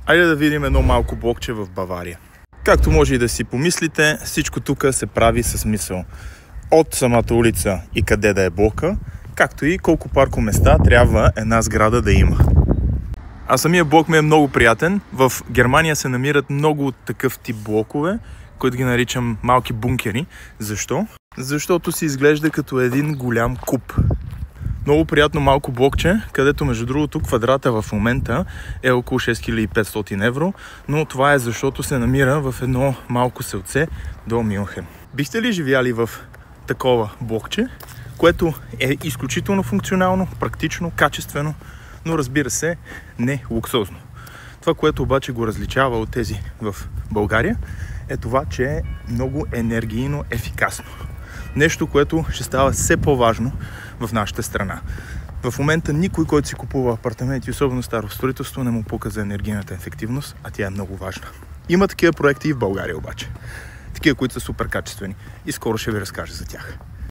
Айде да видим едно малко блокче в Бавария. Както може и да си помислите, всичко тук се прави с мисъл. От самата улица и къде да е блока, както и колко паркоместа трябва една сграда да има. А самия блок ми е много приятен. В Германия се намират много такъв тип блокове, които ги наричам малки бункери. Защо? Защото си изглежда като един голям куп. Много приятно малко блокче, където между другото квадрата в момента е около 6500 евро, но това е защото се намира в едно малко селце до Мюнхен. Бихте ли живяли в такова блокче, което е изключително функционално, практично, качествено, но разбира се не луксозно? Това, което обаче го различава от тези в България, е това, че е много енергийно ефикасно. Нещо, което ще става все по-важно в нашата страна. В момента никой, който си купува апартаменти, особено старо строителство, не му пука за енергийната ефективност, а тя е много важна. Има такива проекти и в България обаче. Такива, които са супер качествени. И скоро ще ви разкажа за тях.